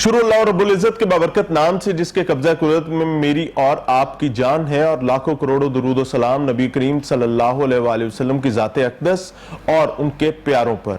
شروع اللہ رب العزت کے بابرکت نام سے جس کے قبضہ قدرت میں میری اور آپ کی جان ہے، اور لاکھوں کروڑوں درود و سلام نبی کریم صلی اللہ علیہ وآلہ وسلم کی ذات اقدس اور ان کے پیاروں پر۔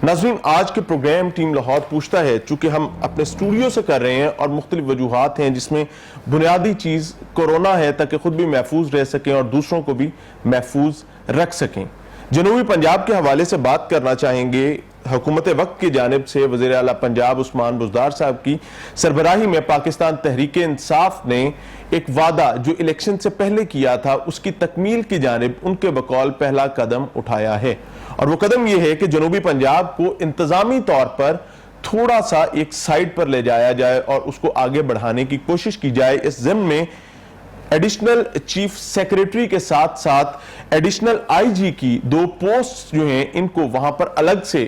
ناظرین، آج کے پروگرام ٹیم لاہور پوچھتا ہے، چونکہ ہم اپنے اسٹوڈیو سے کر رہے ہیں اور مختلف وجوہات ہیں جس میں بنیادی چیز کورونا ہے تاکہ خود بھی محفوظ رہ سکیں اور دوسروں کو بھی محفوظ رکھ سکیں۔ جنوبی پنجاب کے حوالے سے بات کرنا چاہیں گے۔ حکومت وقت کی جانب سے وزیر اعلیٰ پنجاب عثمان بزدار صاحب کی سربراہی میں پاکستان تحریک انصاف نے ایک وعدہ جو الیکشن سے پہلے کیا تھا اس کی تکمیل کی جانب ان کے بقول پہلا قدم اٹھایا ہے، اور وہ قدم یہ ہے کہ جنوبی پنجاب کو انتظامی طور پر تھوڑا سا ایک سائیڈ پر لے جایا جائے اور اس کو آگے بڑھانے کی کوشش کی جائے۔ اس ضمن میں ایڈیشنل چیف سیکریٹری کے ساتھ ساتھ ایڈیشنل آئی جی کی 2 پوسٹ جو ہیں ان کو وہاں پر الگ سے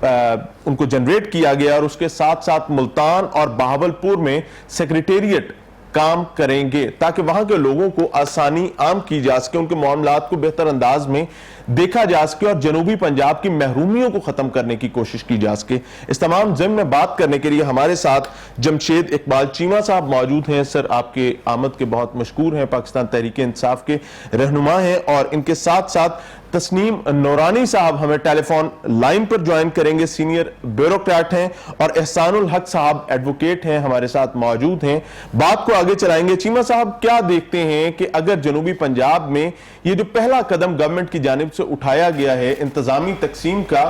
ان کو جنریٹ کیا گیا، اور اس کے ساتھ ساتھ ملتان اور بہاولپور میں سیکریٹریٹ کام کریں گے تاکہ وہاں کے لوگوں کو آسانی عام کی جا سکے، ان کے معاملات کو بہتر انداز میں دیکھا جا سکے اور جنوبی پنجاب کی محرومیوں کو ختم کرنے کی کوشش کی جا سکے۔ اس تمام ضمن میں بات کرنے کے لیے ہمارے ساتھ جمشید اقبال چیمہ صاحب موجود ہیں۔ سر، آپ کے آمد کے بہت مشکور ہیں، پاکستان تحریک انصاف کے رہنما ہیں، اور ان کے ساتھ ساتھ تسنیم نورانی صاحب ہمیں ٹیلی فون لائن پر جوائن کریں گے، سینئر بیوروکریٹ ہیں، اور احسان الحق صاحب ایڈوکیٹ ہیں، ہمارے ساتھ موجود ہیں۔ بات کو آگے چلائیں گے۔ چیمہ صاحب، کیا دیکھتے ہیں کہ اگر جنوبی پنجاب میں یہ جو پہلا قدم گورنمنٹ کی جانب سے اٹھایا گیا ہے انتظامی تقسیم کا،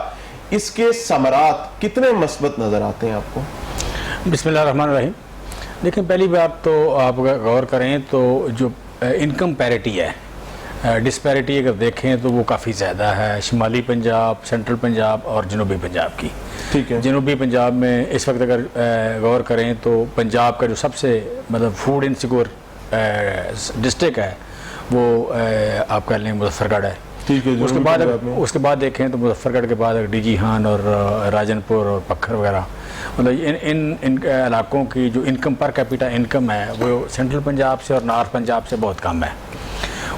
اس کے ثمرات کتنے مثبت نظر آتے ہیں آپ کو؟ بسم اللہ الرحمن الرحیم۔ دیکھیں، پہلی بات تو آپ غور کریں تو جو انکم پیرٹی ہے، ڈسپیرٹی اگر دیکھیں تو وہ کافی زیادہ ہے شمالی پنجاب، سینٹرل پنجاب اور جنوبی پنجاب کی۔ ٹھیک ہے۔ جنوبی پنجاب میں اس وقت اگر غور کریں تو پنجاب کا جو سب سے فوڈ انسیکیور ڈسٹرکٹ ہے وہ آپ کہہ لیں مظفر گڑھ ہے۔ اس کے بعد دیکھیں تو مظفر گڑھ کے بعد ڈی جی ہان اور راجن پور اور پکھر وغیرہ، ان علاقوں کی جو انکم پر کیپیٹا انکم ہے وہ سینٹرل پنجاب سے اور نارتھ پنجاب سے بہت کم ہے۔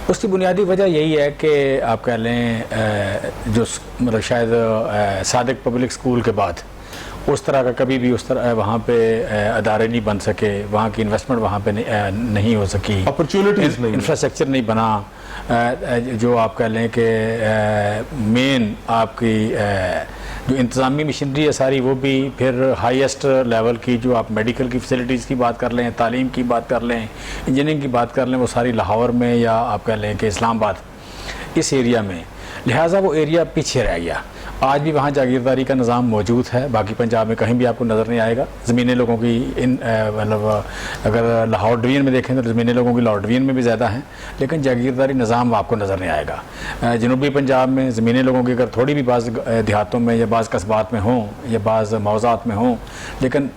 اس کی بنیادی وجہ یہی ہے کہ آپ کہہ لیں جو شاید صادق پبلک سکول کے بعد اس طرح کا کبھی بھی اس طرح وہاں پہ ادارے نہیں بن سکے، وہاں کی انویسٹمنٹ وہاں پہ نہیں ہو سکی، اپرچونٹیز نہیں، انفراسٹرکچر نہیں بنا، جو آپ کہہ لیں کہ مین آپ کی جو انتظامی مشینری ہے ساری وہ بھی پھر ہائیسٹ لیول کی جو آپ میڈیکل کی فیسلٹیز کی بات کر لیں، تعلیم کی بات کر لیں، انجینئرنگ کی بات کر لیں، وہ ساری لاہور میں یا آپ کہہ لیں کہ اسلام آباد اس ایریا میں، لہٰذا وہ ایریا پیچھے رہ گیا۔ آج بھی وہاں جاگیرداری کا نظام موجود ہے، باقی پنجاب میں کہیں بھی آپ کو نظر نہیں آئے گا۔ زمینیں لوگوں کی مطلب اگر لاہور ڈویژن میں دیکھیں تو زمینیں لوگوں کی لاہور ڈویژن میں بھی زیادہ ہیں، لیکن جاگیرداری نظام آپ کو نظر نہیں آئے گا۔ جنوبی پنجاب میں زمینیں لوگوں کی اگر تھوڑی بھی بعض دیہاتوں میں یا بعض قصبات میں ہوں یا بعض موضوعات میں ہوں، لیکن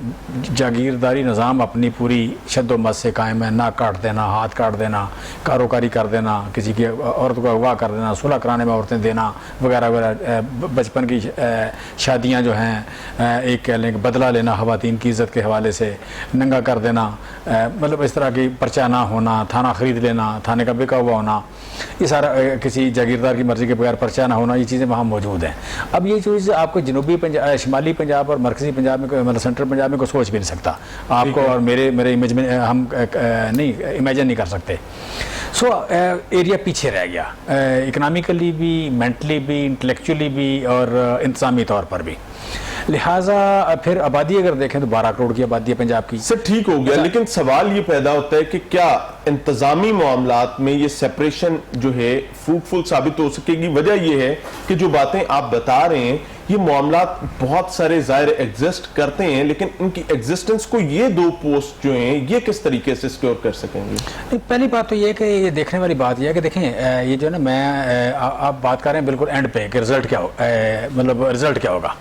جاگیرداری نظام اپنی پوری شد و مد سے قائم ہے۔ ناک کاٹ دینا، ہاتھ کاٹ دینا، کاروکاری کر دینا، کسی کی عورت کو اغوا کر دینا، صلح کرانے میں عورتیں دینا وغیرہ وغیرہ، بچپن کی شادیاں جو ہیں ایک کہہ لیں کہ بدلہ لینا خواتین کی عزت کے حوالے سے، ننگا کر دینا، مطلب اس طرح کی پرچہ نہ ہونا، تھانہ خرید لینا، تھانے کا بکا ہوا ہونا، یہ سارا کسی جاگیردار کی مرضی کے بغیر پرچہ نہ ہونا، یہ چیزیں وہاں موجود ہیں۔ اب یہ چیز آپ کو جنوبی پنجاب، شمالی پنجاب اور مرکزی پنجاب میں مطلب سینٹرل پنجاب میں کوئی سوچ بھی نہیں سکتا آپ کو، اور میرے امیج میں ہم نہیں امیجن نہیں کر سکتے۔ سو ایریا پیچھے رہ گیا، اکنامیکلی بھی، مینٹلی بھی، انٹلیکچولی بھی اور انتظامی طور پر بھی۔ لہٰذا پھر آبادی اگر دیکھیں تو 12 کروڑ کی آبادی ہے پنجاب کی۔ سر ٹھیک ہو گیا، لیکن سوال یہ پیدا ہوتا ہے کہ کیا انتظامی معاملات میں یہ سیپریشن جو ہے فروٹفل ثابت ہو سکے گی؟ وجہ یہ ہے کہ جو باتیں آپ بتا رہے ہیں یہ معاملات بہت سارے ظاہر ایگزسٹ کرتے ہیں، لیکن ان کی ایگزسٹنس کو یہ 2 پوسٹ جو ہیں یہ کس طریقے سے سیکیور کر سکیں گے؟ پہلی بات تو یہ ہے کہ یہ دیکھنے والی بات یہ ہے کہ دیکھیں یہ جو ہے نا، میں آپ بات کر رہے ہیں بالکل اینڈ پہ کہ رزلٹ کیا ہو، مطلب رزلٹ کیا ہوگا،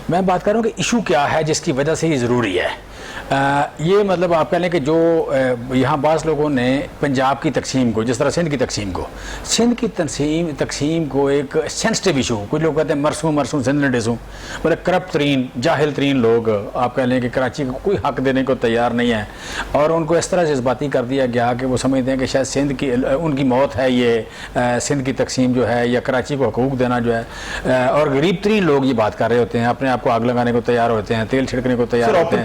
میں بات کر رہا ہوں کہ ایشو کیا ہے جس کی وجہ سے یہ ضروری ہے۔ یہ مطلب آپ کہہ لیں کہ جو یہاں بعض لوگوں نے پنجاب کی تقسیم کو، جس طرح سندھ کی تقسیم کو ایک سینسٹیو ایشو، کچھ لوگ کہتے ہیں مرسوں سندھ نے ڈیسوں، مطلب کرپٹ ترین، جاہل ترین لوگ آپ کہہ لیں کہ کراچی کو کوئی حق دینے کو تیار نہیں ہے، اور ان کو اس طرح جذباتی کر دیا گیا کہ وہ سمجھتے ہیں کہ شاید سندھ کی ان کی موت ہے، یہ سندھ کی تقسیم جو ہے یا کراچی کو حقوق دینا جو ہے، اور غریب ترین لوگ یہ بات کر رہے ہوتے ہیں، اپنے آپ کو آگ لگانے کو تیار ہوتے ہیں، تیل چھڑکنے کو تیار ہوتے ہیں۔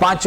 5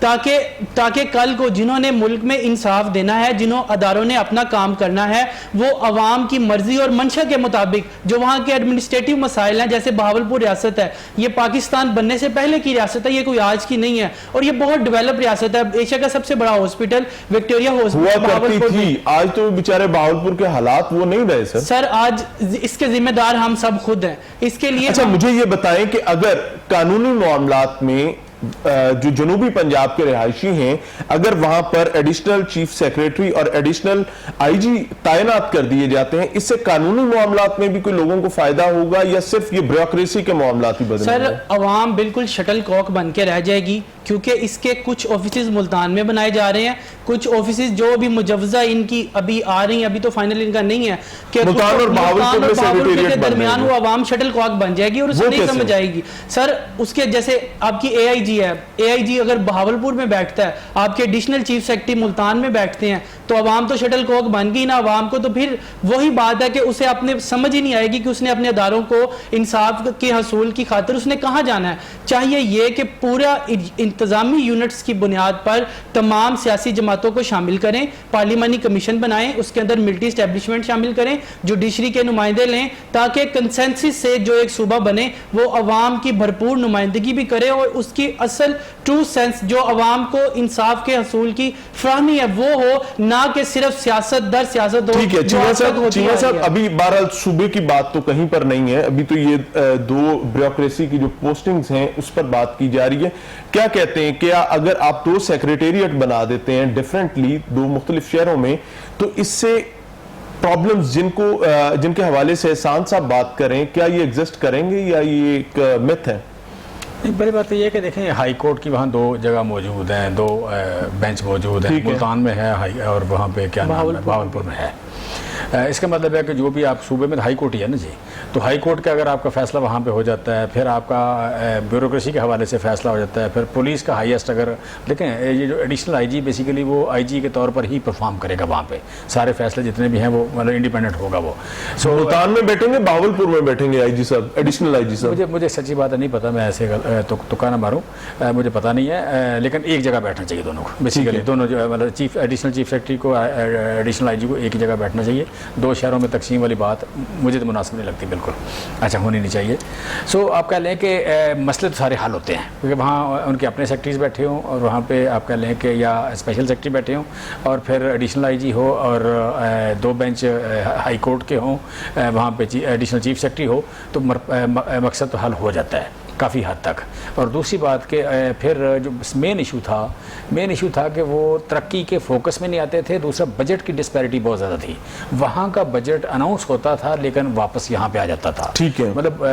تاکہ کل کو جنہوں نے ملک میں انصاف دینا ہے, جنہوں اداروں نے اپنا کام کرنا ہے, وہ عوام کی مرضی اور منشا کے مطابق جو وہاں کے ایڈمنسٹریٹو مسائل ہیں, جیسے بہاولپور ریاست ہے, یہ پاکستان بننے سے پہلے کی ریاست ہے, یہ کوئی آج کی نہیں ہے, اور یہ بہت ڈیولپ ریاست ہے. ایشیا کا سب سے بڑا ہاسپٹل وکٹوریا ہاسپٹل بہاولپور تھی, آج تو بیچارے بہاولپور کے حالات وہ نہیں رہے سر. آج اس کے ذمہ دار ہم سب خود ہیں. اس کے لیے اچھا مجھے یہ بتائیں کہ اگر قانونی معاملات میں جو جنوبی پنجاب کے رہائشی ہیں, اگر وہاں پر ایڈیشنل چیف سیکریٹری اور ایڈیشنل آئی جی تعینات کر دیے جاتے ہیں, اس سے قانونی معاملات میں بھی کوئی لوگوں کو فائدہ ہوگا یا صرف یہ بیوروکریسی کے معاملات ہی بدلیں گے؟ سر عوام بالکل شٹل کاک بن کے رہ جائے گی, کیونکہ اس کے کچھ آفیسز ملتان میں بنائے جا رہے ہیں, کچھ آفیسز جو بھی مجوزہ ان کی ابھی آ رہی ہیں, ابھی تو فائنل ان کا نہیں ہے, کہ ملتان اور بہاولپور کے درمیان وہ عوام شٹل کاک بن جائے گی اور اسے نہیں سمجھ آئے گی. سر اس کے جیسے آپ کی اے آئی جی ہے, اے آئی جی اگر بہاولپور میں بیٹھتا ہے, آپ کے ایڈیشنل چیف سیکرٹری ملتان میں بیٹھتے ہیں, تو عوام تو شٹل کاک بن گئی نا عوام کو. تو پھر وہی بات ہے کہ اسے اپنے سمجھ ہی نہیں آئے گی کہ اس نے اپنے اداروں کو انصاف کے حصول کی خاطر اس نے کہاں جانا ہے. چاہیے یہ کہ پورا انتظامی یونٹس کی بنیاد پر تمام سیاسی جماعتوں کو شامل کریں, پارلیمانی کمیشن بنائیں, اس کے اندر ملٹری اسٹیبلشمنٹ شامل کریں, جوڈیشری کے نمائندے لیں, تاکہ کنسنسس سے جو ایک صوبہ بنے وہ عوام کی بھرپور نمائندگی بھی کرے, اور اس کی اصل ٹرو سینس جو عوام کو انصاف کے حصول کی فراہمی ہے وہ ہو, نہ کہ صرف سیاست در سیاست ہو. ٹھیک ہے چیمہ صاحب, ابھی بہرحال صوبے کی بات تو کہیں پر نہیں ہے, ابھی تو یہ دو بیوروکریسی کی جو پوسٹنگز ہیں اس پر بات کی جا رہی ہے. کیا کہتے ہیں, کیا اگر آپ دو سیکریٹریٹ بنا دیتے ہیں ڈیفرنٹلی دو مختلف شہروں میں, تو اس سے پرابلمز جن کے حوالے سے احسان صاحب بات کریں, کیا یہ ایگزسٹ کریں گے یا یہ ایک مت ہے؟ بڑی بات یہ ہے کہ دیکھیں ہائی کورٹ کی وہاں دو جگہ موجود ہیں, دو بینچ موجود ہیں, ملتان میں ہے اور وہاں پہ کیا نام ہے بہاولپور میں ہے. اس کا مطلب ہے کہ جو بھی آپ صوبے میں ہائی کورٹ ہی ہے نا جی, تو ہائی کورٹ کا اگر آپ کا فیصلہ وہاں پہ ہو جاتا ہے, پھر آپ کا بیوروکریسی کے حوالے سے فیصلہ ہو جاتا ہے, پھر پولیس کا ہائیسٹ اگر دیکھیں یہ جو ایڈیشنل آئی جی بیسیکلی وہ آئی جی کے طور پر ہی پرفارم کرے گا, وہاں پہ سارے فیصلے جتنے بھی ہیں وہ مطلب انڈیپینڈنٹ ہوگا وہ. سو ملتان میں بیٹھیں گے, بہاولپور میں بیٹھیں گے آئی جی صاحب, ایڈیشنل آئی جی صاحب؟ مجھے سچی بات نہیں پتا, میں ایسے تکا نہ ماروں, مجھے پتا نہیں ہے, لیکن ایک جگہ بیٹھنا چاہیے دونوں کو بیسیکلی, دونوں جو مطلب ایڈیشنل چیف سیکرٹری کو ایڈیشنل آئی جی کو ایک ہی جگہ بیٹھنا چاہیے. دو شہروں میں تقسیم والی بات مجھے تو مناسب نہیں لگتی بالکل, اچھا ہونی نہیں چاہیے. سو آپ کہہ لیں کہ مسئلے تو سارے حل ہوتے ہیں, کیونکہ وہاں ان کے اپنے سیکرٹریز بیٹھے ہوں, اور وہاں پہ آپ کہہ لیں کہ یا اسپیشل سیکرٹری بیٹھے ہوں, اور پھر ایڈیشنل آئی جی ہو, اور دو بینچ ہائی کورٹ کے ہوں, وہاں پہ ایڈیشنل چیف سیکرٹری ہو, تو مقصد تو حل ہو جاتا ہے کافی حد تک. اور دوسری بات کہ پھر جو مین ایشو تھا کہ وہ ترقی کے فوکس میں نہیں آتے تھے. دوسرا بجٹ کی ڈسپیرٹی بہت زیادہ تھی, وہاں کا بجٹ اناؤنس ہوتا تھا لیکن واپس یہاں پہ آ جاتا تھا. ٹھیک ہے, مطلب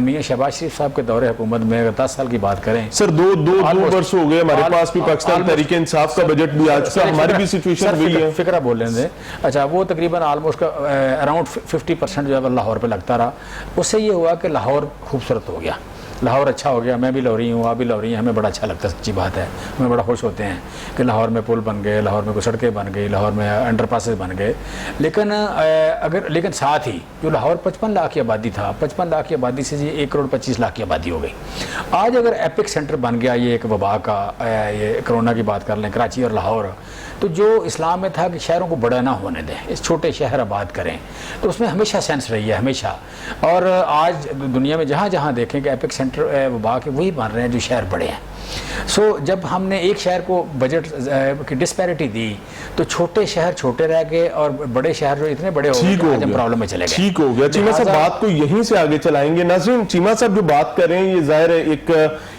میاں شہباز شریف صاحب کے دور حکومت میں اگر 10 سال کی بات کریں سر, دو برس ہو گے, ہمارے پاس بھی پاکستان تحریک انصاف کا بجٹ بھی آ چکا, ہماری بھی سچویشن وہی ہے. فکرہ بول لیں دیں, اچھا وہ تقریباً آلموسٹ اراؤنڈ 50% جو ہے لاہور پہ لگتا رہا. اس سے یہ ہوا کہ لاہور خوبصورت ہو گیا, لاہور اچھا ہو گیا. میں بھی لاہوری ہوں, آپ بھی لاہوری ہیں, ہمیں بڑا اچھا لگتا ہے, سچی بات ہے, ہمیں بڑا خوش ہوتے ہیں کہ لاہور میں پل بن گئے, لاہور میں کوئی سڑکیں بن گئی, لاہور میں انڈر پاسز بن گئے. لیکن ساتھ ہی جو لاہور 55 لاکھ کی آبادی تھا, 55 لاکھ کی آبادی سے 1 کروڑ 25 لاکھ کی آبادی ہو گئی. آج اگر ایپک سینٹر بن گیا یہ ایک وبا کا, یہ کرونا کی بات کر لیں, کراچی اور لاہور, تو جو اسلام میں تھا کہ شہروں کو بڑا نہ ہونے دیں, اس چھوٹے شہر آباد کریں, تو اس میں ہمیشہ سینس رہی ہے ہمیشہ. اور آج دنیا میں جہاں جہاں دیکھیں کہ ایپک سینٹر وبا کے وہی بن رہے ہیں جو شہر بڑے ہیں. سو جب ہم نے ایک شہر کو بجٹ کی ڈسپیرٹی دی تو چھوٹے شہر چھوٹے رہ گئے اور بڑے شہر جو اتنے بڑے ہو گئے کہ ہم پرابلم میں چلے گئے. ٹھیک ہو گیا چیمہ صاحب, بات کو یہیں سے آگے چلائیں گے. ناظرین, چیمہ صاحب جو بات کر رہے ہیں یہ ظاہر ہے ایک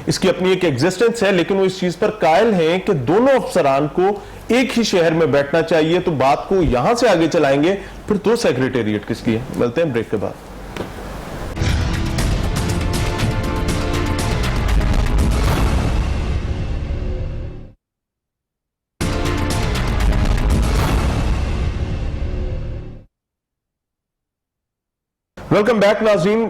اس کی اپنی ایک ایگزسٹنس ہے, لیکن وہ اس چیز پر قائل ہیں کہ دونوں افسران کو ایک ہی شہر میں بیٹھنا چاہیے. تو بات کو یہاں سے آگے چلائیں گے. پھر دو سیکریٹریٹ کس کی ہے, ملتے ہیں بریک کے بعد. ویلکم بیک ناظرین.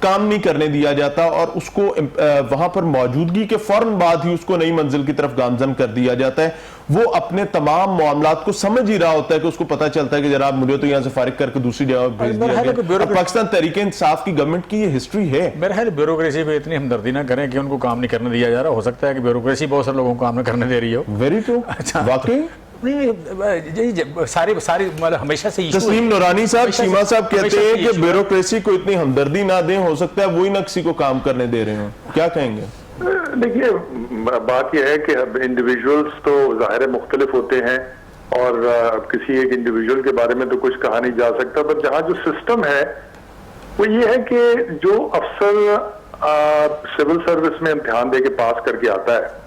کام نہیں کرنے دیا جاتا اور اس کو وہاں پر موجودگی کے فوراً بعد ہی اس کو نئی منزل کی طرف گامزن کر دیا جاتا ہے. وہ اپنے تمام معاملات کو سمجھ ہی رہا ہوتا ہے کہ اس کو پتہ چلتا ہے کہ جناب مجھے تو یہاں سے فارغ کر کے دوسری جگہ بھیج دیا گیا. پاکستان تحریک انصاف کی گورننٹ کی یہ ہسٹری ہے. میرا خیال بیوروکریسی پہ اتنی ہمدردی نہ کریں کہ ان کو کام نہیں کرنے دیا جا رہا. ہو سکتا ہے کہ بیوروکریسی بہت سارے لوگوں کو کام نہ کرنے دے رہی ہو. Very true. واقعی ساری ہمیشہ سے تسلیم نورانی صاحب شیما صاحب کہتے ہیں کہ بیوروکریسی کو اتنی ہمدردی نہ دیں, ہو سکتا ہے وہی نہ کسی کو کام کرنے دے رہے ہوں. کیا کہیں گے؟ دیکھیے بات یہ ہے کہ انڈیویجولز تو ظاہر مختلف ہوتے ہیں اور کسی ایک انڈیویجول کے بارے میں تو کچھ کہا نہیں جا سکتا, پر جہاں جو سسٹم ہے وہ یہ ہے کہ جو افسر سول سروس میں امتحان دے کے پاس کر کے آتا ہے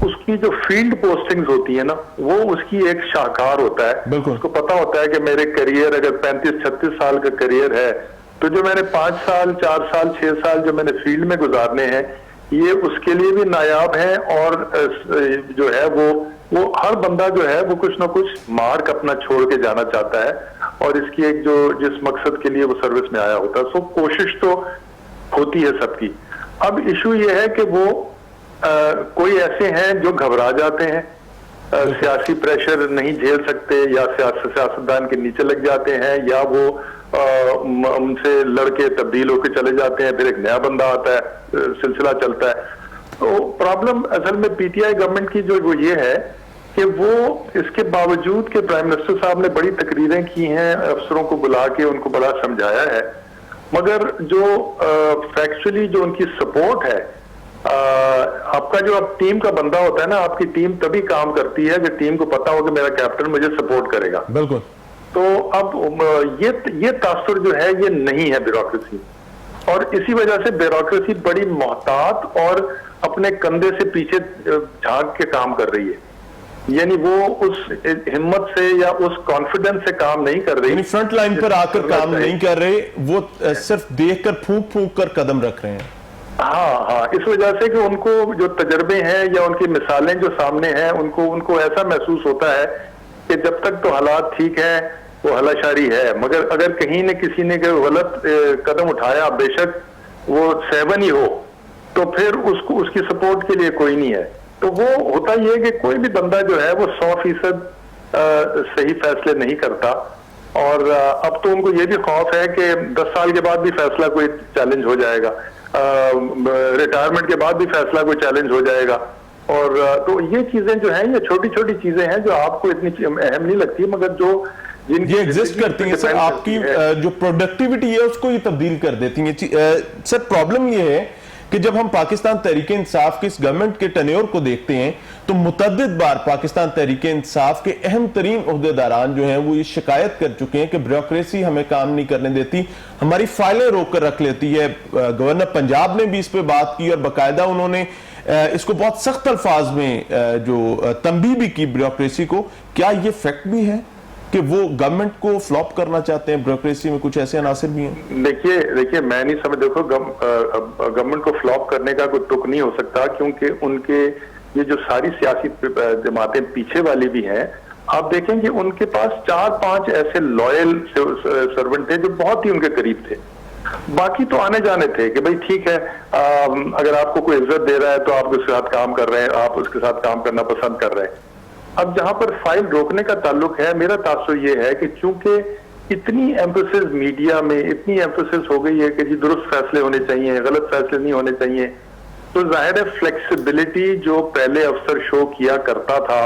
اس کی جو فیلڈ پوسٹنگز ہوتی ہیں نا وہ اس کی ایک شاہکار ہوتا ہے. اس کو پتا ہوتا ہے کہ میرے کریئر اگر 35-36 سال کا کریئر ہے تو جو میں نے 5 سال 4 سال 6 سال جو میں نے فیلڈ میں گزارنے ہیں یہ اس کے لیے بھی نایاب ہے اور جو ہے وہ ہر بندہ جو ہے وہ کچھ نہ کچھ مارک اپنا چھوڑ کے جانا چاہتا ہے اور اس کی ایک جو جس مقصد کے لیے وہ سروس میں آیا ہوتا ہے. سو کوشش تو ہوتی ہے سب کی. اب ایشو یہ ہے کہ وہ کوئی ایسے ہیں جو گھبرا جاتے ہیں, سیاسی پریشر نہیں جھیل سکتے یا سیاستدان کے نیچے لگ جاتے ہیں یا وہ ان سے لڑ کے تبدیل ہو کے چلے جاتے ہیں, پھر ایک نیا بندہ آتا ہے, سلسلہ چلتا ہے. تو پرابلم اصل میں پی ٹی آئی گورنمنٹ کی جو وہ یہ ہے کہ وہ اس کے باوجود کہ پرائم منسٹر صاحب نے بڑی تقریریں کی ہیں, افسروں کو بلا کے ان کو بڑا سمجھایا ہے, مگر جو فیکچولی جو ان کی سپورٹ ہے, آپ کا جو اب ٹیم کا بندہ ہوتا ہے نا, آپ کی ٹیم تبھی کام کرتی ہے کہ ٹیم کو پتا ہو کہ میرا کیپٹن مجھے سپورٹ کرے گا. بالکل. تو اب یہ تاثر جو ہے یہ نہیں ہے بیوروکریسی, اور اسی وجہ سے بیوروکریسی بڑی محتاط اور اپنے کندھے سے پیچھے جھانک کے کام کر رہی ہے. یعنی وہ اس ہمت سے یا اس کانفیڈنس سے کام نہیں کر رہی, یعنی فرنٹ لائن پر آ کر کام نہیں کر رہے, وہ صرف دیکھ کر پھونک پھونک کر قدم رکھ رہے ہیں. ہاں اس وجہ سے کہ ان کو جو تجربے ہیں یا ان کی مثالیں جو سامنے ہیں ان کو ایسا محسوس ہوتا ہے کہ جب تک تو حالات ٹھیک ہیں وہ ہلا شاری ہے, مگر اگر کہیں نے کسی نے غلط قدم اٹھایا بے شک وہ 7 ہی ہو تو پھر اس کی سپورٹ کے لیے کوئی نہیں ہے. تو وہ ہوتا یہ ہے کہ کوئی بھی بندہ جو ہے وہ 100% صحیح فیصلے نہیں کرتا, اور اب تو ان کو یہ بھی خوف ہے کہ 10 سال کے بعد بھی فیصلہ کوئی چیلنج ہو جائے گا, ریٹائرمنٹ کے بعد بھی فیصلہ کوئی چیلنج ہو جائے گا. اور تو یہ چیزیں جو ہیں یہ چھوٹی چھوٹی چیزیں ہیں جو آپ کو اتنی اہم نہیں لگتی, مگر جو جن یہ ایگزسٹ کرتی ہیں سر, آپ کی جو پروڈکٹیوٹی ہے اس کو یہ تبدیل کر دیتی ہیں. سر پرابلم یہ ہے کہ جب ہم پاکستان تحریک انصاف کی اس گورنمنٹ کے ٹینیور کو دیکھتے ہیں تو متعدد بار پاکستان تحریک انصاف کے اہم ترین عہدیداران جو ہیں وہ یہ شکایت کر چکے ہیں کہ بیوروکریسی ہمیں کام نہیں کرنے دیتی, ہماری فائلیں روک کر رکھ لیتی ہے. گورنر پنجاب نے بھی اس پہ بات کی اور باقاعدہ انہوں نے اس کو بہت سخت الفاظ میں جو تنبیہ بھی کی بیوروکریسی کو. کیا یہ فیکٹ بھی ہے کہ وہ گورنمنٹ کو فلاپ کرنا چاہتے ہیں, بیوروکریسی میں کچھ ایسے عناصر بھی ہیں؟ دیکھیے میں نہیں سمجھ, دیکھو گورنمنٹ کو فلاپ کرنے کا کوئی تک نہیں ہو سکتا, کیونکہ ان کے یہ جو ساری سیاسی جماعتیں پیچھے والی بھی ہیں, آپ دیکھیں کہ ان کے پاس 4-5 ایسے لوئل سرونٹ تھے جو بہت ہی ان کے قریب تھے. باقی تو آنے جانے تھے کہ بھئی ٹھیک ہے, اگر آپ کو کوئی عزت دے رہا ہے تو آپ اس کے ساتھ کام کر رہے ہیں, آپ اس کے ساتھ کام کرنا پسند کر رہے ہیں. اب جہاں پر فائل روکنے کا تعلق ہے, میرا تاثر یہ ہے کہ چونکہ اتنی ایمفیسس میڈیا میں اتنی ایمفیسس ہو گئی ہے کہ جی درست فیصلے ہونے چاہیے, غلط فیصلے نہیں ہونے چاہیے, تو ظاہر ہے فلیکسیبلٹی جو پہلے افسر شو کیا کرتا تھا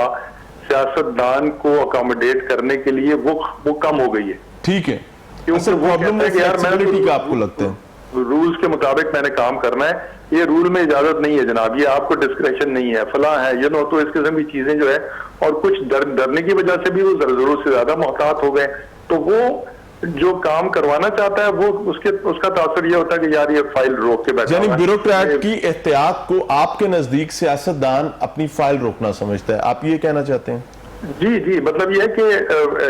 سیاستدان کو اکاموڈیٹ کرنے کے لیے وہ کم ہو گئی ہے. ٹھیک ہے, فلیکسیبلٹی کا آپ کو لگتا ہے رولز کے مطابق میں نے کام کرنا ہے, یہ رول میں اجازت نہیں ہے جناب, یہ آپ کو ڈسکریشن نہیں ہے, فلاں ہے تو اس قسم کی چیزیں جو ہے, اور کچھ ڈرنے کی وجہ سے بھی وہ ضرورت سے زیادہ محتاط ہو گئے, تو وہ جو کام کروانا چاہتا ہے وہ اس کا تاثر یہ ہوتا ہے کہ یار یہ فائل روک کے بیٹھا. یعنی بیوروکریٹ کی احتیاط کو آپ کے نزدیک سیاستدان اپنی فائل روکنا سمجھتا ہے, آپ یہ کہنا چاہتے ہیں؟ جی مطلب یہ ہے کہ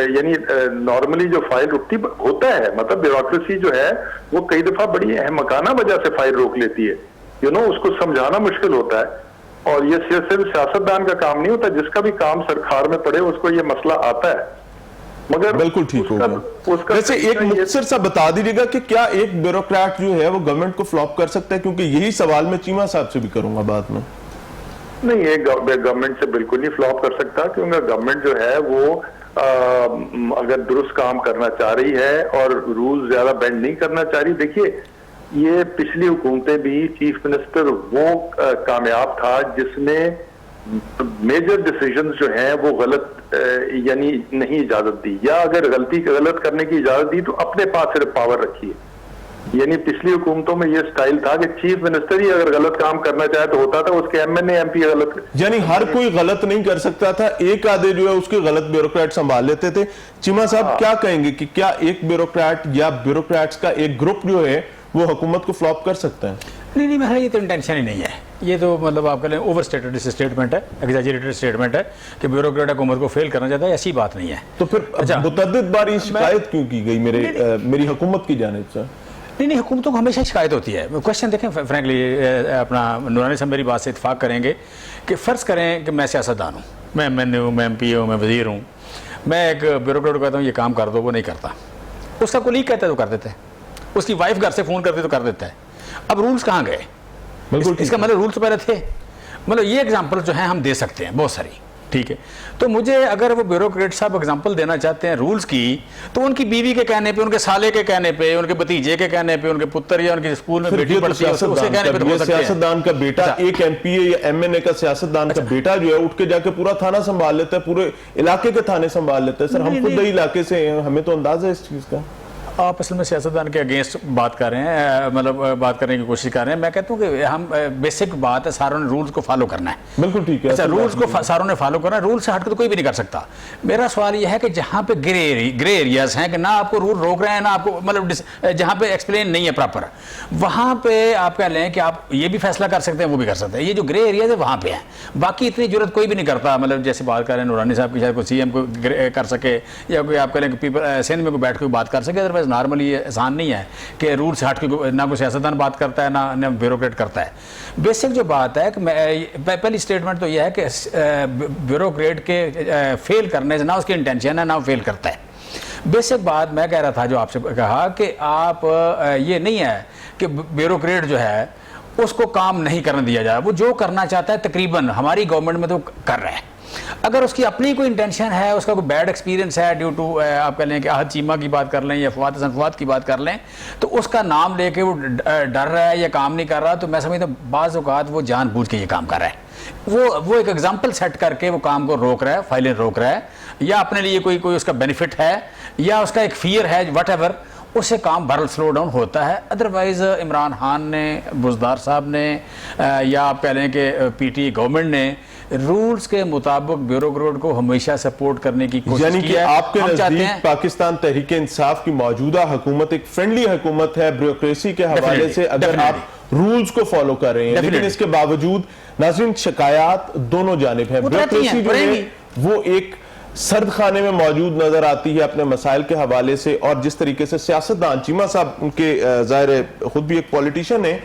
یعنی نارملی جو فائل رکتی ہوتا ہے, مطلب بیوروکریسی جو ہے وہ کئی دفعہ بڑی احمقانہ وجہ سے فائل روک لیتی ہے, اس کو سمجھانا مشکل ہوتا ہے, اور یہ صرف سیاستدان کا کام نہیں ہوتا, جس کا بھی کام سرکار میں پڑے اس کو یہ مسئلہ آتا ہے. مگر بالکل ٹھیک ہوگا. ویسے ایک مختصر سا بتا دیجیے گا کہ کیا ایک بیوروکریٹ جو ہے وہ گورنمنٹ کو فلاپ کر سکتا ہے؟ کیونکہ یہی سوال میں چیمہ صاحب سے بھی کروں گا بعد میں. نہیں، یہ گورنمنٹ سے بالکل نہیں فلاپ کر سکتا، کیونکہ گورنمنٹ جو ہے وہ اگر درست کام کرنا چاہ رہی ہے اور رول زیادہ بینڈ نہیں کرنا چاہ رہی. دیکھیے، یہ پچھلی حکومتیں بھی چیف منسٹر وہ کامیاب تھا جس نے میجر ڈیسیژنز جو ہیں وہ غلط یعنی نہیں اجازت دی، یا اگر غلط کرنے کی اجازت دی تو اپنے پاس صرف پاور رکھی ہے. یعنی پچھلی حکومتوں میں یہ سٹائل تھا کہ چیف منسٹر ہی اگر غلط کام کرنا چاہے تو ہوتا تھا، اس کے M N A M P غلط، یعنی ہر کوئی غلط نہیں کر سکتا تھا، ایک آدھے جو ہے اس کے غلط بیوروکریٹ سنبھال لیتے تھے. چیمہ صاحب کیا کہیں گے کہ کیا ایک بیوروکریٹ یا بیوروکریٹس کا ایک گروپ جو ہے وہ حکومت کو فلاپ کر سکتا ہے؟ نہیں میرا یہ تو انٹینشن ہی نہیں ہے. یہ تو مطلب آپ کہہ لیں اوور اسٹیٹڈ اسٹیٹمنٹ ہے، ایگزیجریٹڈ اسٹیٹمنٹ ہے کہ بیوروکریٹ حکومت کو فیل کرنا چاہتا ہے. ایسی بات نہیں ہے. تو پھر متعدد بار یہ شکایت کیوں کی گئی میری حکومت کی جانب سے؟ نہیں، حکومتوں کو ہمیشہ شکایت ہوتی ہے. کوشچن دیکھیں فرینکلی، اپنا نورانی صاحب میری بات سے اتفاق کریں گے کہ فرض کریں کہ میں سیاستدان ہوں، میں ایم این اے ہوں، میں ایم پی ہوں، میں وزیر ہوں. میں ایک بیوروکریٹ کو کہتا ہوں یہ کام کر دو، وہ نہیں کرتا. اس کا کولیگ کہتا ہے تو کر دیتا ہے، اس کی وائف گھر سے فون کرتے تو کر دیتا ہے. اب رولز کہاں گئے؟ اس کا مطلب رولز تو پہلے تھے. مطلب یہ ایگزامپل جو ہیں ہم دے سکتے ہیں بہت ساری، ٹھیک ہے. تو مجھے اگر وہ بیوروکریٹ صاحب اگزامپل دینا چاہتے ہیں رولز کی، تو ان کی بیوی کے کہنے پہ، ان کے سالے کے کہنے پہ، ان کے بھتیجے کے کہنے پہ، ان کے پتر یا ان کے اسکول میں بیٹی پڑھتی ہے اس کے کہنے پہ تو ہو سکتے ہیں. سیاستدان کا بیٹا، ایک ایم پی اے یا ایم این اے کا سیاستدان کا بیٹا جو ہے اٹھ کے جا کے پورا تھانہ سنبھال لیتا ہے، پورے علاقے کے تھانے سنبھال لیتا ہے. سر ہم خود ہی علاقے سے ہیں، ہمیں تو اندازہ ہے اس چیز کا. آپ اصل میں سیاستدان کے اگینسٹ بات کر رہے ہیں، مطلب بات کرنے کی کوشش کر رہے ہیں. میں کہتا ہوں کہ ہم بیسک بات ہے ساروں نے رولز کو فالو کرنا ہے. بالکل ٹھیک ہے. اچھا، رولز کو ساروں نے فالو کرنا ہے، رول سے ہٹ کے تو کوئی بھی نہیں کر سکتا. میرا سوال یہ ہے کہ جہاں پہ گرے ایریاز ہیں کہ نہ آپ کو رول روک رہے ہیں، نہ آپ کو مطلب جہاں پہ ایکسپلین نہیں ہے پراپر، وہاں پہ آپ کہہ لیں کہ آپ یہ بھی فیصلہ کر سکتے ہیں، وہ بھی کر سکتے ہیں. یہ جو گرے ایریاز ہے وہاں پہ ہیں. باقی اتنی ضرورت کوئی بھی نہیں کرتا. مطلب جیسے بات کر رہے ہیں نورانی صاحب کی، شاید کوئی سی ایم کو کر سکے، یا کوئی آپ کہہ لیں کہ پیپل سندھ میں کوئی بیٹھ کے بات کر سکے. ادروائز نارملی نہیں ہے کہ رول سے ہٹ کے نہ کوئی سیاستدان بات کرتا ہے نہ بیوروکریٹ کرتا ہے. بیسک جو بات ہے کہ پہلی سٹیٹمنٹ تو یہ ہے کہ بیوروکریٹ کے فیل کرنے سے نہ اس کی انٹینشن ہے نہ وہ فیل کرتا ہے. بیسک بات میں کہہ رہا تھا جو آپ سے کہا کہ آپ یہ نہیں ہے کہ بیوروکریٹ جو ہے اس کو کام نہیں کرنے دیا جائے. وہ جو کرنا چاہتا ہے تقریباً ہماری گورنمنٹ میں تو کر رہا ہے. اگر اس کی اپنی کوئی انٹینشن ہے، اس کا کوئی بیڈ ایکسپیرینس ہے ڈیو ٹو آپ کہہ لیں کہ احد چیمہ کی بات کر لیں یا فواد حسن فواد کی بات کر لیں، تو اس کا نام لے کے وہ ڈر رہا ہے یا کام نہیں کر رہا، تو میں سمجھتا ہوں بعض اوقات وہ جان بوجھ کے یہ کام کر رہا ہے. وہ ایک ایگزامپل سیٹ کر کے وہ کام کو روک رہا ہے، فائلیں روک رہا ہے، یا اپنے لیے کوئی اس کا بینیفٹ ہے یا اس کا ایک فیئر ہے، واٹ ایور، اس سے کام بہرحال سلو ڈاؤن ہوتا ہے. ادروائز عمران خان نے، بزدار صاحب نے، یا آپ کہہ لیں کہ پی ٹی گورنمنٹ نے رولز کے مطابق بیوروکریٹ کو ہمیشہ سپورٹ کرنے کی کوشش کی ہے. یعنی کہ آپ کے نزدیک پاکستان تحریک انصاف کی موجودہ حکومت ایک فرینڈلی حکومت ہے بیوروکریسی کے حوالے سے، اگر آپ رولز کو فالو کر رہے ہیں. لیکن اس کے باوجود ناظرین شکایات دونوں جانب ہیں. بیوروکریسی جو ہے وہ ایک سرد خانے میں موجود نظر آتی ہے اپنے مسائل کے حوالے سے، اور جس طریقے سے سیاستدان، چیمہ صاحب ان کے ظاہر خود بھی ایک پولیٹیشین ہے،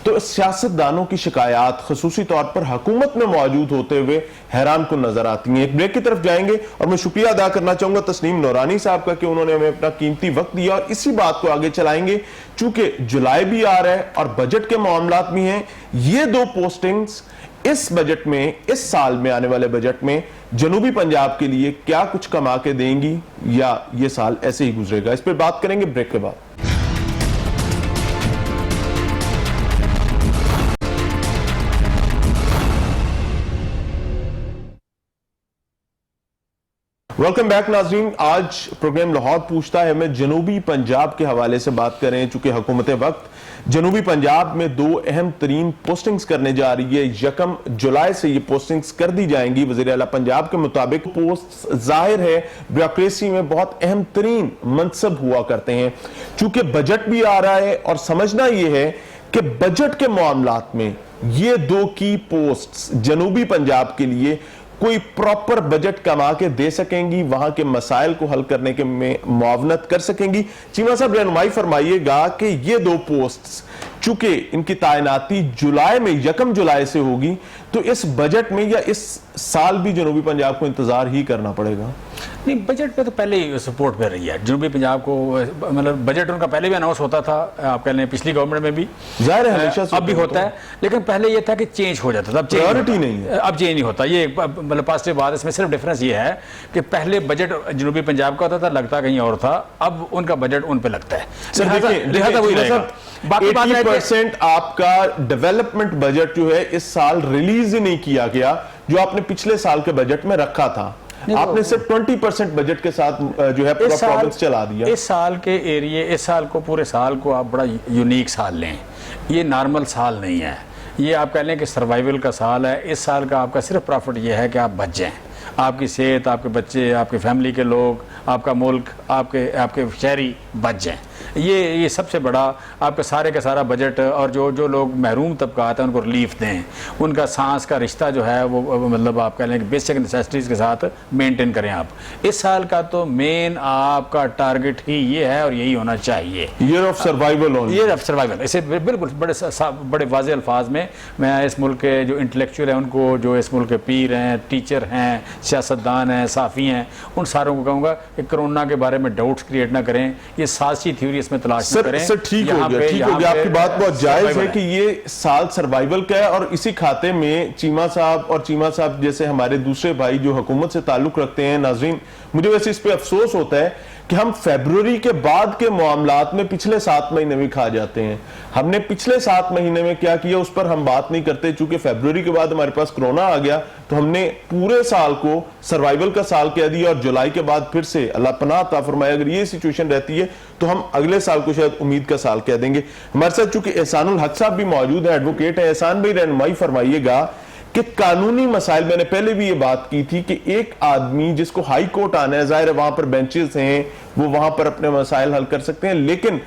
تو سیاستدانوں کی شکایات خصوصی طور پر حکومت میں موجود ہوتے ہوئے حیران کن نظر آتی ہیں. ایک بریک کی طرف جائیں گے اور میں شکریہ ادا کرنا چاہوں گا تسنیم نورانی صاحب کا کہ انہوں نے ہمیں اپنا قیمتی وقت دیا، اور اسی بات کو آگے چلائیں گے چونکہ جولائی بھی آ رہا ہے اور بجٹ کے معاملات بھی ہیں. یہ دو پوسٹنگز اس بجٹ میں، اس سال میں آنے والے بجٹ میں جنوبی پنجاب کے لیے کیا کچھ کما کے دیں گی یا یہ سال ایسے ہی گزرے گا، اس پہ بات کریں گے بریک کے بعد. ویلکم بیک ناظرین. آج پروگرام لاہور پوچھتا ہے میں جنوبی پنجاب کے حوالے سے بات کریں، چونکہ حکومت وقت جنوبی پنجاب میں دو اہم ترین پوسٹنگز کرنے جا رہی ہے. 1 جولائی سے یہ پوسٹنگز کر دی جائیں گی. وزیر اعلیٰ پنجاب کے مطابق پوسٹ ظاہر ہے بیوروکریسی میں بہت اہم ترین منصب ہوا کرتے ہیں. چونکہ بجٹ بھی آ رہا ہے اور سمجھنا یہ ہے کہ بجٹ کے معاملات میں یہ دو کی پوسٹس جنوبی پنجاب کے لیے کوئی پراپر بجٹ کما کے دے سکیں گی، وہاں کے مسائل کو حل کرنے کے میں معاونت کر سکیں گی. چیمہ صاحب رہنمائی فرمائیے گا کہ یہ دو پوسٹس چونکہ ان کی تعیناتی جولائی میں 1 جولائی سے ہوگی، تو اس بجٹ میں یا اس سال بھی جنوبی پنجاب کو انتظار ہی کرنا پڑے گا؟ نہیں بجٹ پہ تو پہلے ہی سپورٹ پہ رہی ہے جنوبی پنجاب کو، مطلب بجٹ ان کا پہلے بھی اناؤنس ہوتا تھا، آپ کہہ لیں پچھلی گورنمنٹ میں بھی ظاہر ہے ہمیشہ سے اب بھی ہوتا ہے، لیکن پہلے یہ تھا کہ چینج ہو جاتا تھا، اب پرائیورٹی نہیں ہے، اب چینج نہیں ہوتا. یہ مطلب پازیٹیو بات ہے اس میں. صرف ڈفرینس یہ ہے کہ پہلے بجٹ جنوبی پنجاب کا ہوتا تھا، لگتا کہیں اور تھا، اب ان کا بجٹ ان پہ لگتا ہے، لہٰذا وہی رہے گا. باقی بات 80% آپ کا ڈیولپمنٹ بجٹ جو ہے اس سال ریلیز ہی نہیں کیا گیا جو آپ نے پچھلے سال کے بجٹ میں رکھا تھا. آپ نے صرف 20% بجٹ کے ساتھ جو ہے پورا پروونس چلا دیا. اس سال کے ایریے، اس سال کو، پورے سال کو آپ بڑا یونیک سال لیں، یہ نارمل سال نہیں ہے، یہ آپ کہہ لیں کہ سروائیول کا سال ہے. اس سال کا آپ کا صرف پرافٹ یہ ہے کہ آپ بچ جائیں، آپ کی صحت، آپ کے بچے، آپ کی فیملی کے لوگ، آپ کا ملک، آپ کے شہری بچ جائیں. یہ سب سے بڑا آپ کا سارے کا سارا بجٹ. اور جو لوگ محروم طبقات ہیں ان کو ریلیف دیں، ان کا سانس کا رشتہ جو ہے وہ مطلب آپ کہہ لیں کہ بیسک نیسیسٹیز کے ساتھ مینٹین کریں. آپ اس سال کا تو مین آپ کا ٹارگٹ ہی یہ ہے اور یہی ہونا چاہیے، year of survival. Year of survival. اسے بالکل بڑے واضح الفاظ میں اس ملک کے جو انٹلیکچوئل ہیں ان کو، جو اس ملک کے پیر ہیں، ٹیچر ہیں، سیاستدان ہیں، صحافی ہیں، ان ساروں کو کہوں گا کہ کرونا کے بارے میں ڈاؤٹس کریٹ نہ کریں، یہ سازشی تھیوری اس میں تلاش نہ کریں. سر ٹھیک ہو گیا، آپ کی بات بہت جائز ہے کہ یہ سال سروائیول کا ہے. اور اسی کھاتے میں چیمہ صاحب جیسے ہمارے دوسرے بھائی جو حکومت سے تعلق رکھتے ہیں، ناظرین مجھے ویسے اس پہ افسوس ہوتا ہے کہ ہم فیبروری کے بعد کے معاملات میں پچھلے 7 مہینے میں کھا جاتے ہیں. ہم نے پچھلے 7 مہینے میں کیا کیا اس پر ہم بات نہیں کرتے، چونکہ فیبروری کے بعد ہمارے پاس کرونا آ گیا تو ہم نے پورے سال کو سروائیول کا سال کہہ دیا. اور جولائی کے بعد پھر سے اللہ پناہ عطا فرمائے اگر یہ سچویشن رہتی ہے تو ہم اگلے سال کو شاید امید کا سال کہہ دیں گے. ہمارے ساتھ چونکہ احسان الحق صاحب بھی موجود ہیں، ایڈوکیٹ ہیں. احسان بھائی رہنمائی فرمائیے گا کہ قانونی مسائل، میں نے پہلے بھی یہ بات کی تھی کہ ایک آدمی جس کو ہائی کورٹ آنا ہے، ظاہر ہے وہاں پر بینچز ہیں، وہ وہاں پر اپنے مسائل حل کر سکتے ہیں، لیکن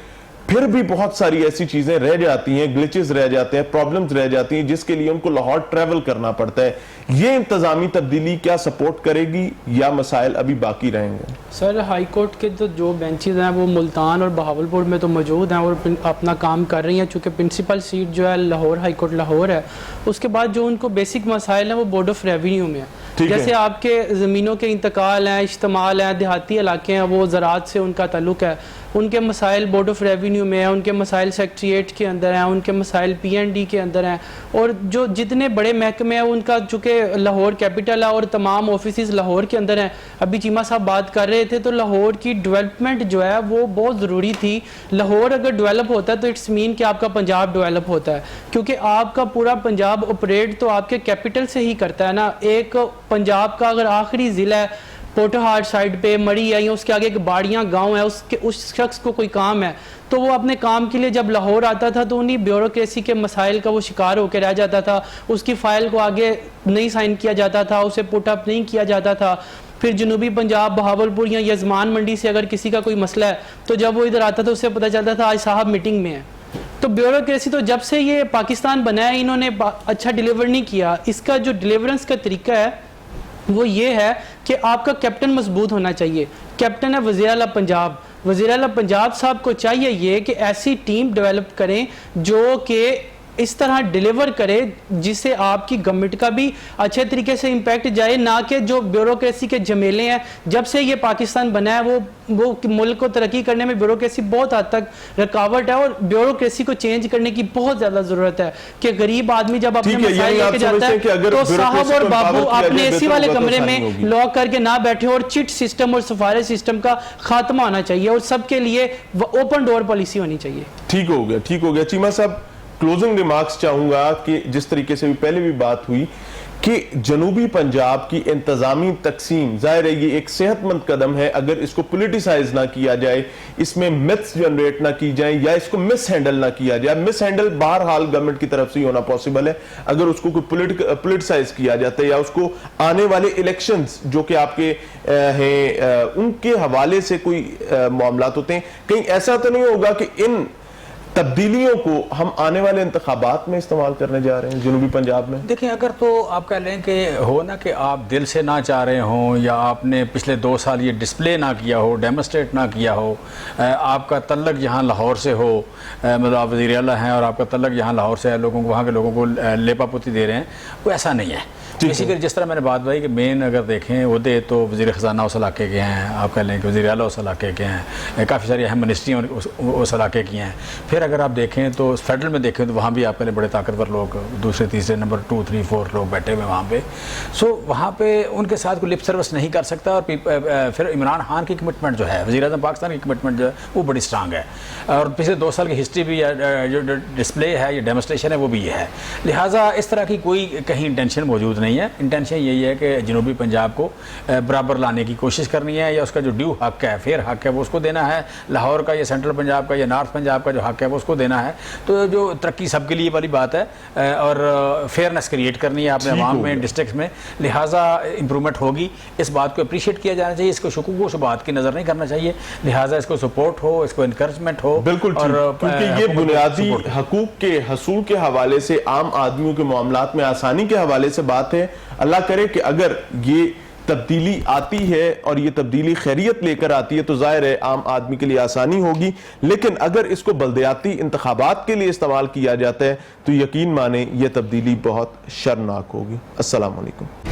پھر بھی بہت ساری ایسی چیزیں رہ جاتی ہیں، گلچز رہ جاتے ہیں، پرابلمز رہ جاتی ہیں جس کے لیے ان کو لاہور ٹریول کرنا پڑتا ہے. یہ انتظامی تبدیلی کیا سپورٹ کرے گی یا مسائل ابھی باقی رہیں گے؟ سر ہائی کورٹ کے جو بینچز ہیں وہ ملتان اور بہاولپور میں تو موجود ہیں اور اپنا کام کر رہی ہیں، چونکہ پرنسپل سیٹ جو ہے لاہور ہائی کورٹ لاہور ہے. اس کے بعد جو ان کو بیسک مسائل ہیں وہ بورڈ آف ریونیو میں ہیں، جیسے آپ کے زمینوں کے انتقال ہیں، اشتمال ہیں، دیہاتی علاقے ہیں، وہ زراعت سے ان کا تعلق ہے، ان کے مسائل بورڈ آف ریونیو میں ہیں، ان کے مسائل سیکٹریٹ کے اندر ہیں، ان کے مسائل PND کے اندر ہیں. اور جو جتنے بڑے محکمے ہیں ان کا چونکہ لاہور کیپٹل ہے اور تمام آفیسز لاہور کے اندر ہیں. ابھی چیمہ صاحب بات کر رہے تھے تو لاہور کی ڈیولپمنٹ جو ہے وہ بہت ضروری تھی. لاہور اگر ڈیولپ ہوتا ہے تو اٹس مین کہ آپ کا پنجاب ڈیولپ ہوتا ہے، کیونکہ آپ کا پورا پنجاب آپریٹ تو آپ کے کیپٹل سے ہی کرتا ہے نا. ایک پنجاب کا اگر آخری ضلع ہے پوٹہار سائڈ پہ مڑی ہے یا اس کے آگے ایک باڑیاں گاؤں ہے، اس شخص کو کوئی کام ہے تو وہ اپنے کام کے لیے جب لاہور آتا تھا تو انہی بیوروکریسی کے مسائل کا وہ شکار ہو کے رہ جاتا تھا. اس کی فائل کو آگے نہیں سائن کیا جاتا تھا، اسے پٹ اپ نہیں کیا جاتا تھا. پھر جنوبی پنجاب بہاولپور یا یزمان منڈی سے اگر کسی کا کوئی مسئلہ ہے تو جب وہ ادھر آتا تھا اسے پتہ چلتا تھا آج صاحب میٹنگ میں ہے. تو بیوروکریسی تو جب سے یہ پاکستان بنا ہے انہوں نے اچھا ڈیلیور نہیں کیا. اس کا جو ڈیلیورنس کا طریقہ ہے وہ یہ ہے کہ آپ کا کیپٹن مضبوط ہونا چاہیے. کیپٹن ہے وزیر اعلیٰ پنجاب. وزیر اعلیٰ پنجاب صاحب کو چاہیے یہ کہ ایسی ٹیم ڈیولپ کریں جو کہ اس طرح ڈیلیور کرے جس سے آپ کی گورنمنٹ کا بھی اچھے طریقے سے امپیکٹ جائے، نہ کہ جو بیوروکریسی کے جھمیلے ہیں. جب سے یہ پاکستان بنا ہے وہ ملک کو ترقی کرنے میں بیوروکریسی بہت حد تک رکاوٹ ہے اور بیوروکریسی کو چینج کرنے کی بہت زیادہ ضرورت ہے کہ غریب آدمی جب اپنے مسائل لے کے جاتا ہے تو صاحب اور بابو اپنے اے سی والے کمرے میں لاک کر کے نہ بیٹھے. اور چٹ سسٹم اور سفارش سسٹم کا خاتمہ ہونا چاہیے اور سب کے لیے اوپن ڈور پالیسی ہونی چاہیے. ٹھیک ہو گیا. چیمہ صاحب کلوزنگ ریمارکس چاہوں گا کہ جس طریقے سے بھی پہلے بھی بات ہوئی کہ جنوبی پنجاب کی انتظامی تقسیم ظاہر ہے یہ ایک صحت مند قدم ہے اگر اس کو پولیٹیسائز نہ کیا جائے، اس میں متس جنریٹ نہ کی جائیں یا اس کو مس ہینڈل نہ کیا جائے. مس ہینڈل بہرحال گورنمنٹ کی طرف سے ہی ہونا پاسبل ہے. اگر اس کو کوئی پولیٹیسائز کیا جاتا ہے یا اس کو آنے والے الیکشنز جو کہ آپ کے ہیں ان کے حوالے سے کوئی معاملات ہوتے ہیں، کہیں ایسا تو نہیں ہوگا کہ ان تبدیلیوں کو ہم آنے والے انتخابات میں استعمال کرنے جا رہے ہیں جنوبی پنجاب میں؟ دیکھیں اگر تو آپ کہہ لیں کہ ہو نا کہ آپ دل سے نہ چاہ رہے ہوں یا آپ نے پچھلے 2 سال یہ ڈسپلے نہ کیا ہو، ڈیمونسٹریٹ نہ کیا ہو، آپ کا تعلق یہاں لاہور سے ہو، مطلب آپ وزیر اعلیٰ ہیں اور آپ کا تعلق یہاں لاہور سے ہے، لوگوں کو وہاں کے لوگوں کو لیپا پوتی دے رہے ہیں، وہ ایسا نہیں ہے. اسی طرح جس طرح میں نے بات بتائی کہ مین اگر دیکھیں عہدے تو وزیر خزانہ اس علاقے کے ہیں، آپ کہہ لیں کہ وزیر اعلیٰ اس علاقے کے ہیں، کافی ساری اہم منسٹریاں اس علاقے کی ہیں. پھر اگر آپ دیکھیں تو فیڈرل میں دیکھیں تو وہاں بھی آپ کہہ لیں بڑے طاقتور لوگ دوسرے تیسرے نمبر 2 3 4 لوگ بیٹھے ہوئے وہاں پہ. سو وہاں پہ ان کے ساتھ کوئی لپ سروس نہیں کر سکتا. اور پھر عمران خان کی کمٹمنٹ جو ہے، وزیر اعظم پاکستان کی کمٹمنٹ جو ہے وہ بڑی اسٹرانگ ہے، اور پچھلے 2 سال کی ہسٹری بھی جو ڈسپلے ہے یا ڈیمونسٹریشن ہے وہ بھی یہ ہے. لہٰذا اس طرح کی کوئی کہیں انٹینشن موجود نہیں ہے. انٹینشن یہی ہے کہ جنوبی پنجاب کو برابر لانے کی کوشش کرنی ہے، یا اس کا جو ڈیو حق ہے، فیئر حق ہے وہ اس کو دینا ہے. لاہور کا یا سینٹرل پنجاب کا یا نارتھ پنجاب کا جو حق ہے وہ اس کو دینا ہے. تو جو ترقی سب کے لیے والی بات ہے، اور فیئرنیس کریٹ کرنی ہے اپنے عوام میں، ڈسٹرکٹس میں. لہٰذا امپرومنٹ ہوگی. اس بات کو اپریشیٹ کیا جانا چاہیے، اس کو شکوک و شبہات کی نظر نہیں کرنا چاہیے. لہٰذا اس کو سپورٹ ہو، اس کو انکریجمنٹ ہو. بالکل کیونکہ یہ بنیادی حقوق کے حصول کے حوالے سے، عام آدمیوں کے معاملات میں آسانی کے حوالے سے بات ہے. اللہ کرے کہ اگر یہ تبدیلی آتی ہے اور یہ تبدیلی خیریت لے کر آتی ہے تو ظاہر ہے عام آدمی کے لیے آسانی ہوگی. لیکن اگر اس کو بلدیاتی انتخابات کے لیے استعمال کیا جاتا ہے تو یقین مانیں یہ تبدیلی بہت شرمناک ہوگی. السلام علیکم.